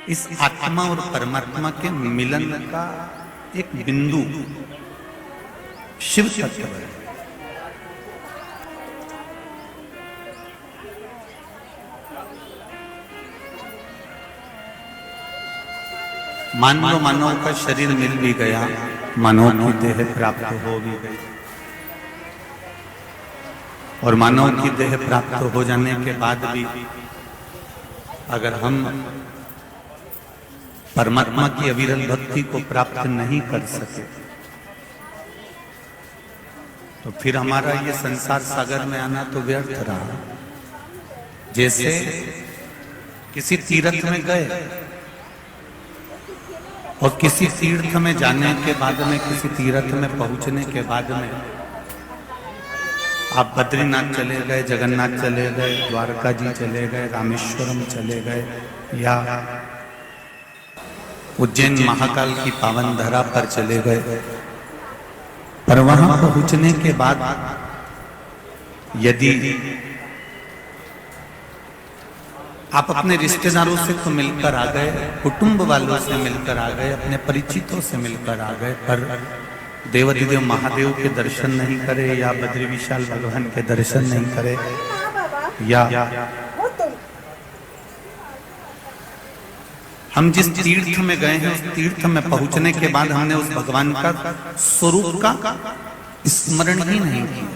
इस आत्मा और परमात्मा के मिलन का एक बिंदु शिव तत्व है। मान लो मानव का शरीर मिल भी गया, मानव की देह प्राप्त हो भी गई, और मानव की देह प्राप्त हो जाने के बाद भी अगर हम परमात्मा की अविरल भक्ति को प्राप्त नहीं कर सके तो फिर हमारा ये संसार सागर में आना तो व्यर्थ रहा। जैसे किसी तीर्थ में गए और किसी तीर्थ में जाने के बाद में, किसी तीर्थ में पहुंचने के बाद में आप बद्रीनाथ चले गए, जगन्नाथ चले गए, द्वारका जी चले गए, रामेश्वरम चले गए, या उज्जैन महाकाल की पावन धरा पर चले गए, पर वहां पहुंचने के बाद यदि आप अपने रिश्तेदारों से तो मिलकर आ गए, कुटुंब वालों से मिलकर आ गए, अपने परिचितों से मिलकर आ गए, पर देवाधिदेव महादेव के दर्शन नहीं करे, या बद्री विशाल भगवान के दर्शन नहीं करे, या हम जिस तीर्थ में गए हैं उस तीर्थ में पहुंचने के बाद हमने उस भगवान का स्वरूप का स्मरण ही नहीं किया,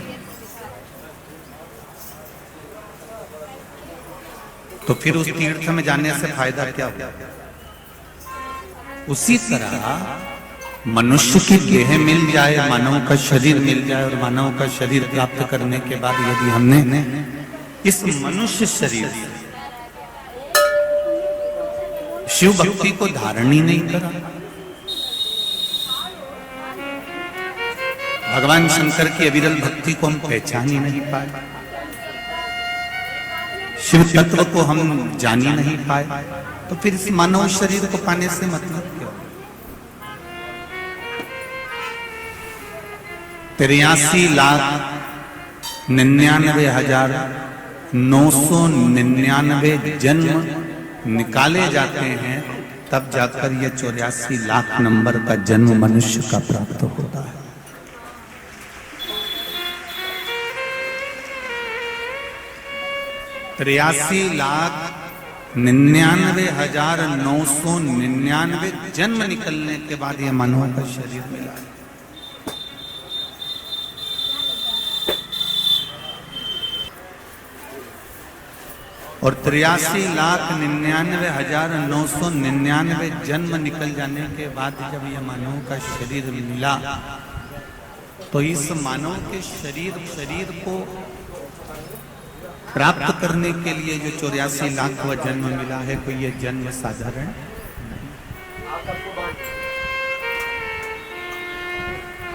तो फिर उस तीर्थ में जाने से फायदा क्या हुआ? उसी तरह मनुष्य की देह मिल जाए, मानव का शरीर मिल जाए, और मानव का शरीर प्राप्त करने के बाद यदि हमने इस मनुष्य शरीर शिव भक्ति को धारण ही नहीं करा, भगवान शंकर की अविरल भक्ति को हम पहचान ही नहीं पाए, शिव तत्व को हम जान ही नहीं पाए, तो फिर इस मानव शरीर को पाने से मतलब क्या? 83,99,999 जन्म निकाले जाते हैं, तब जाकर ये 84 लाख नंबर का जन्म मनुष्य का प्राप्त होता है। तिरासी लाख 99,999 जन्म निकलने के बाद ये मानव का शरीर मिला है। और 83,99,999 जन्म निकल जाने के बाद जब यह मानव का शरीर मिला, तो इस मानव के शरीर को प्राप्त करने के लिए जो 84 लाखवां जन्म मिला है, कोई ये जन्म साधारण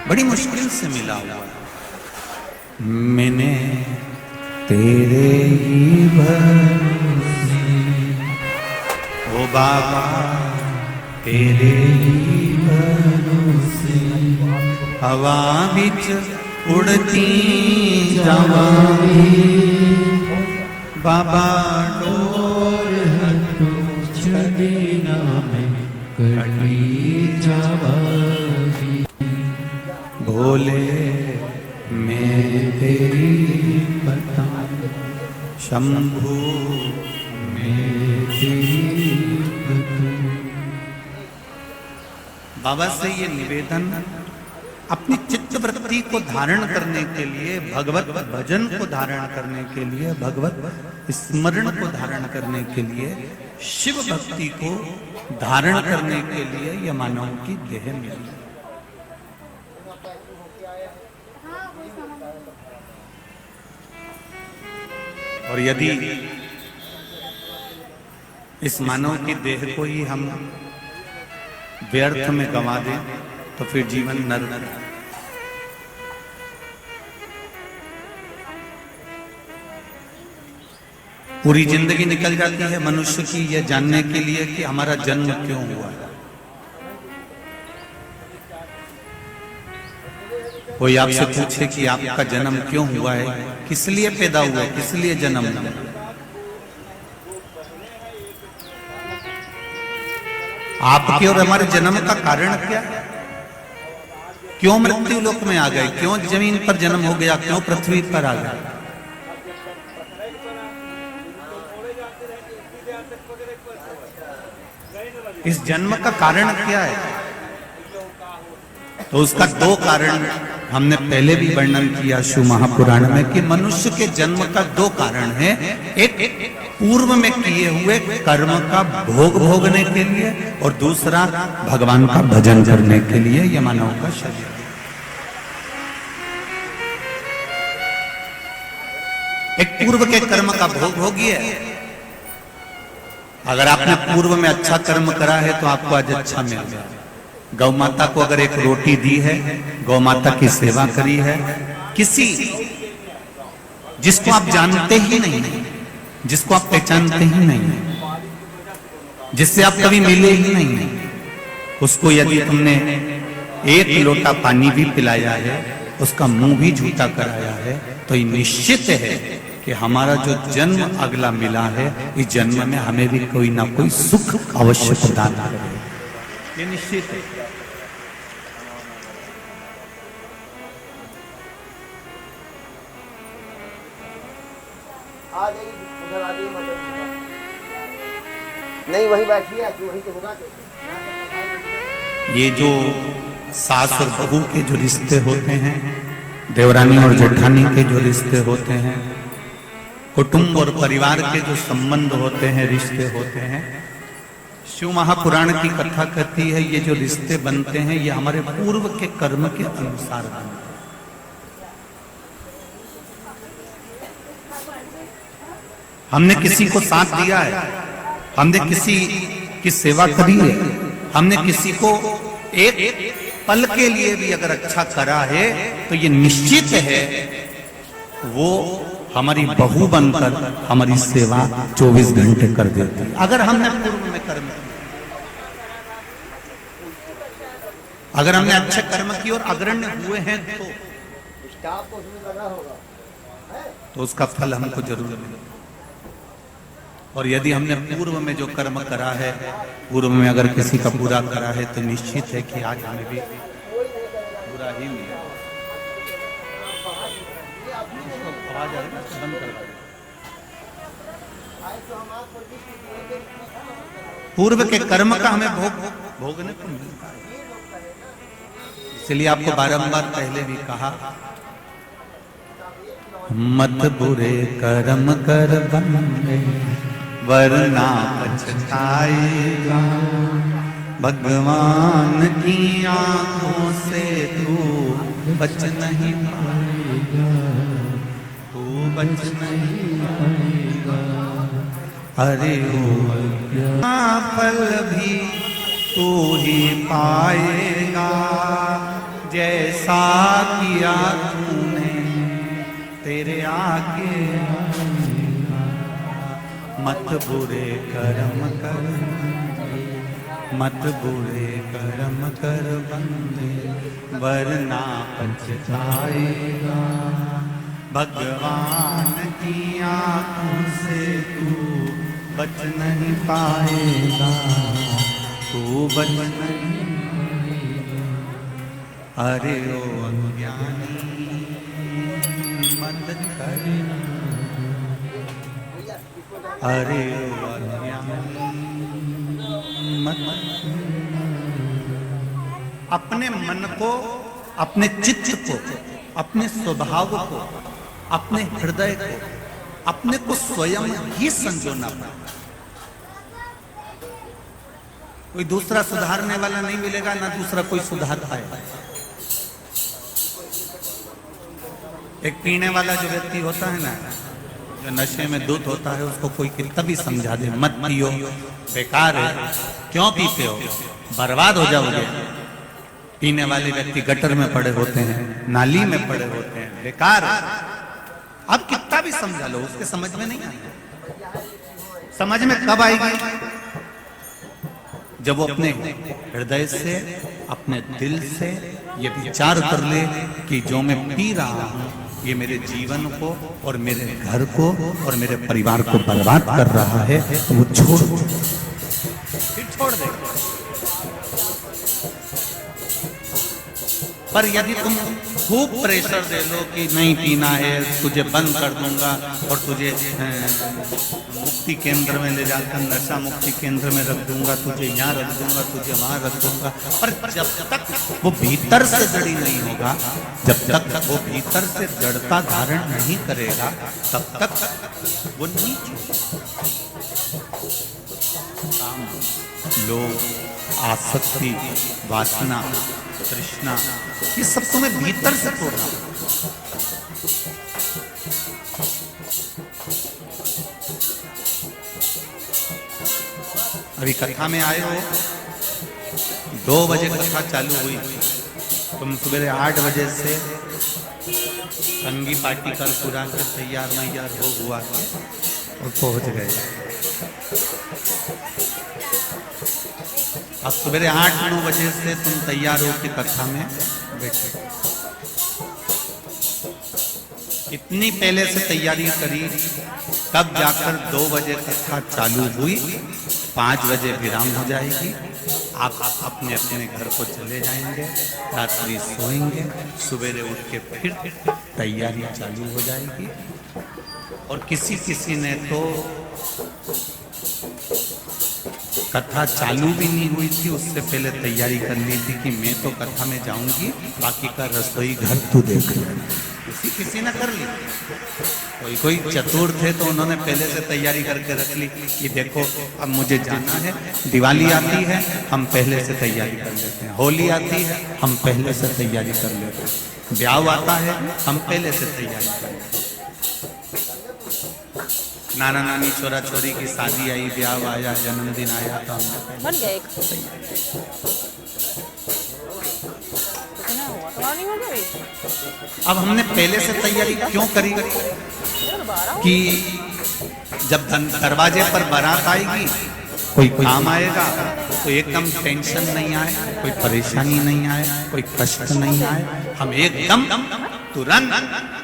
बड़ी मुश्किल से मिला हुआ है। मैंने तेरे ही भरोसे ओ बाबा, तेरे ही भरोसे हवा बिच उड़ती जावांगी, बाबा डोर हटो छड़ी ना मैं कटी जावांगी, भोले मैं तेरी बता शंभू मैं तेरी बता। बाबा से ये निवेदन, अपनी चित्त वृत्ति को धारण करने के लिए, भगवत भजन को धारण करने के लिए, भगवत स्मरण को धारण करने के लिए, शिव भक्ति को धारण करने के लिए यह मानव की देह मिली। और यदि इस मानव की देह को ही हम व्यर्थ में गंवा दें तो फिर जीवन नरक है। पूरी जिंदगी निकल जाती है मनुष्य की यह जानने के लिए कि हमारा जन्म क्यों हुआ है। कोई आपसे पूछे कि आपका जन्म क्यों हुआ है, किस लिए पैदा हुआ है, किस लिए जन्म हुआ, आपके और हमारे जन्म का कारण क्या है? क्यों मृत्यु लोक में आ गए? क्यों जमीन पर जन्म हो गया? क्यों पृथ्वी पर आ गए? इस जन्म का कारण क्या है? तो उसका दो कारण हमने पहले भी वर्णन किया शिव महापुराण में कि मनुष्य के जन्म का दो कारण है। एक पूर्व में किए हुए कर्म का भोग भोगने के लिए और दूसरा भगवान का भजन करने के लिए ये मानव का शरीर। एक पूर्व के कर्म का भोग भोगिए। अगर आपने पूर्व में अच्छा कर्म करा है तो आपको आज अच्छा मिल गया। गौ माता को अगर एक रोटी दी है, गौ माता की सेवा करी है, किसी जिसको आप जानते ही नहीं, जिसको आप पहचानते ही नहीं, जिससे आप कभी मिले ही नहीं, उसको यदि तुमने एक लोटा पानी भी पिलाया है, उसका मुंह भी झूठा कराया है, तो ये निश्चित है कि हमारा जो जन्म अगला मिला है, इस जन्म में हमें भी कोई ना कोई सुख अवश्य प्रदान करेगा। ये निश्चित है। नहीं वही बैठी है, वही तो होगा। ये जो सास और बहू के जो रिश्ते होते हैं, देवरानी और जेठानी के जो रिश्ते होते हैं, कुटुंब और परिवार के जो संबंध होते हैं, रिश्ते होते हैं, शिव महापुराण की कथा कहती है ये जो रिश्ते बनते हैं ये हमारे पूर्व के कर्म के अनुसार बनते हैं। हमने किसी को साथ दिया है, हमने किसी की सेवा करी है, हमने किसी को एक पल के लिए भी अगर अच्छा करा है तो ये निश्चित है वो हमारी बहू बनकर हमारी सेवा 24 घंटे कर देती है। अगर हमने पूर्व में कर्म किया, अगर हमने अच्छे कर्म किए और अग्रण्य हुए हैं तो उसका फल हमको जरूर मिलेगा। और यदि हमने पूर्व में जो कर्म करा है, पूर्व में अगर किसी का बुरा करा है तो निश्चित है कि आज हमें भी बुरा ही मिलेगा। आवाज आ रही है, बंद कर दो। पूर्व के कर्म का हमें भोगने को मिलता है। इसलिए आपको बारंबार पहले भी कहा, मत बुरे कर्म कर बंदे वरना पछताएगा, भगवान की आंखों से तू बच नहीं पाएगा, तू बच नहीं पाएगा। अरे हो फल भी तू ही पाएगा, जैसा किया तूने तेरे आगे। मत बुरे कर्म कर, मत बुरे कर्म कर बंदे वरना पछताएगा, भगवान की आंखों से तू बच नहीं पाएगा, तू बच नहीं पाएगा। अरे ओ अज्ञानी मत करना, अरे ओ अज्ञानी मत। अपने मन को, अपने चित्त को, अपने स्वभाव को, अपने हृदय को, अपने को स्वयं ही संजोना पड़ता। कोई दूसरा सुधारने वाला नहीं मिलेगा, ना दूसरा कोई सुधार पाएगा। एक पीने वाला जो व्यक्ति होता है ना, जो नशे में धुत होता है, उसको कोई कितना भी समझा दे मत पियो, बेकार है, क्यों पीते हो, बर्बाद हो जाओगे। पीने वाले व्यक्ति गटर में पड़े होते हैं, नाली में पड़े होते हैं, बेकार है। अब कितना भी समझा लो, उसके समझ में नहीं आता। समझ में कब आएगी? जब वो अपने हृदय से, अपने दिल से ये विचार कर ले कि जो मैं पी रहा हूं ये मेरे जीवन को और मेरे घर को और मेरे परिवार को बर्बाद कर रहा है, तो वो छोड़ छोड़ देगा। पर यदि तुम खूब प्रेशर दे लो कि नहीं पीना है, तुझे बंद कर दूंगा और तुझे मुक्ति केंद्र में ले जाकर नशा मुक्ति केंद्र में रख दूंगा, तुझे यहाँ रख दूंगा, तुझे वहां रख दूंगा, पर जब तक वो भीतर से जड़ी नहीं होगा, जब तक वो भीतर से जड़ता धारण नहीं करेगा, तब तक वो नहीं काम, लोभ, आसक्ति, वासना, तृष्णा, ये सब तुम्हें भीतर से तोड़ना। अभी कथा में आए हो, 2 बजे कथा चालू हुई, तुम सुबह 8 बजे से संगी पार्टी कर पूरा कर तैयार मैयार हो हुआ और पहुंच गए। अब सुबह 8-9 बजे से तुम तैयार हो के कथा में बैठे। इतनी पहले से तैयारी करी, तब जाकर 2 बजे कथा चालू हुई, 5 बजे विराम हो जाएगी, आप अपने अपने घर को चले जाएंगे, रात्रि सोएंगे, सवेरे उठ के फिर तैयारी चालू हो जाएगी। और किसी किसी ने तो कथा चालू भी नहीं हुई थी, उससे पहले तैयारी कर ली थी कि मैं तो कथा में जाऊंगी, बाकी का रसोई घर तू देख लेना। किसी ने कर ली, कोई चतुर थे तो उन्होंने पहले से तैयारी करके रख ली कि देखो अब मुझे जाना है, दिवाली आती है हम पहले से तैयारी कर लेते हैं, होली आती है हम पहले से तैयारी कर लेते हैं, ब्याह आता है हम पहले से तैयारी कर लेते हैं, नाना नानी छोरा छोरी की शादी आई, ब्याह आया, जन्मदिन आया तो हमने बन गया एक। कितना हुआ? तुम्हारा नहीं हो गया अभी? अब हमने पहले से तैयारी क्यों करी कि जब दरवाजे पर बारात आएगी, कोई काम आएगा तो एकदम टेंशन नहीं आए, कोई परेशानी नहीं आए, कोई कष्ट नहीं आए, हम एकदम तुरंत,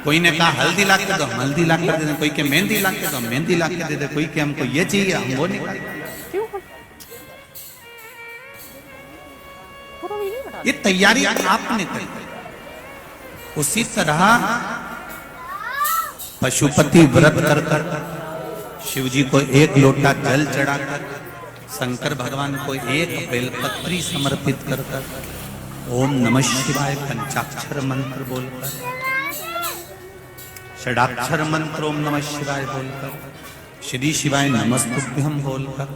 कोई ने कहा हल्दी ला के दो, हम हल्दी ला कर दे दें, कोई के मेहंदी ला के दो, हम मेहंदी ला के दे दे, कोई के हमको ये चाहिए हम वो निकाल। क्यों? पूरा भी नहीं बता। ये तैयारी आपने करी। उसी तरह पशुपति व्रत कर कर शिव जी को 1 लोटा जल चढ़ाकर, शंकर भगवान को 1 बेलपत्री समर्पित कर कर, ओम नमः शिवाय पंचाक्षर मंत्र बोलकर, षडाक्षर मंत्र ओम नमः शिवाय बोलकर, श्री शिवाय नमस्तुभ्यम बोलकर,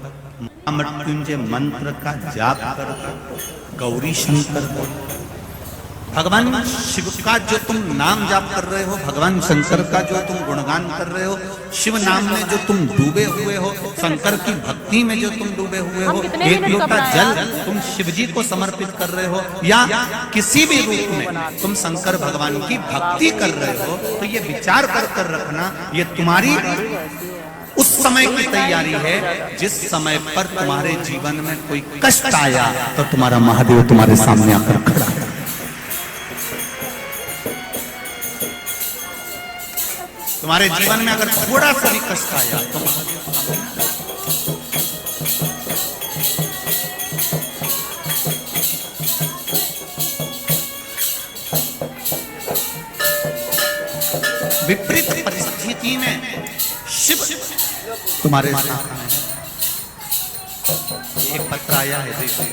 महामृत्युंजय मंत्र का जाप कर गौरी शंकर बोलकर, भगवान शिव का जो तुम नाम जाप कर रहे हो, भगवान शंकर का जो तुम गुणगान कर रहे हो, शिव नाम में जो तुम डूबे हुए हो, शंकर की भक्ति में जो तुम डूबे हुए हो, 1 लोटा जल तुम शिव जी को समर्पित कर रहे हो, या किसी भी रूप में तुम शंकर भगवान की भक्ति कर रहे हो, तो ये विचार कर रखना, ये तुम्हारी उस समय की तैयारी है जिस समय पर तुम्हारे जीवन में कोई कष्ट आया तो तुम्हारा महादेव तुम्हारे सामने आकर खड़ा है। तुम्हारे जीवन में अगर थोड़ा सा भी कष्ट आया तो विपरीत परिस्थिति में शिव तुम्हारे साथ में। एक पत्र आया है, देखिए,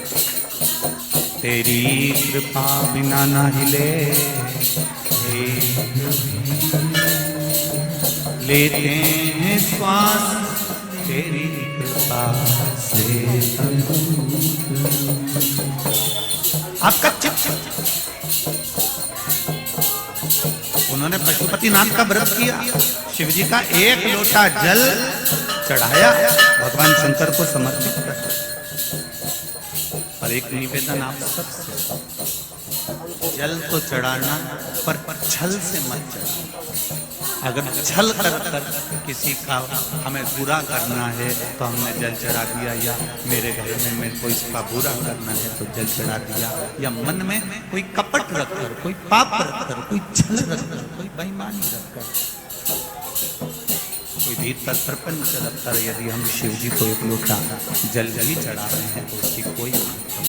तेरी कृपा बिना ना हिले लेते हैं श्वास, तेरी कृपा से आपका चित्त। उन्होंने पशुपतिनाथ का व्रत किया, शिव जी का 1 लोटा जल चढ़ाया, भगवान शंकर को समर्पित कर। और एक निवेदन आप सबसे, जल तो चढ़ाना पर छल से मत चढ़ाना। अगर छल कर कर किसी का हमें बुरा करना है तो हमने जल चढ़ा दिया, या मेरे घर में मेरे को इसका बुरा करना है तो जल चढ़ा दिया, या मन में कोई कपट रखकर, कोई पाप रखकर, कोई छल रखकर, कोई बेईमानी रखकर, कोई भीतर प्रपंच दफ्तर यदि हम शिव जी को एक लोटा जल भी चढ़ा रहे हैं तो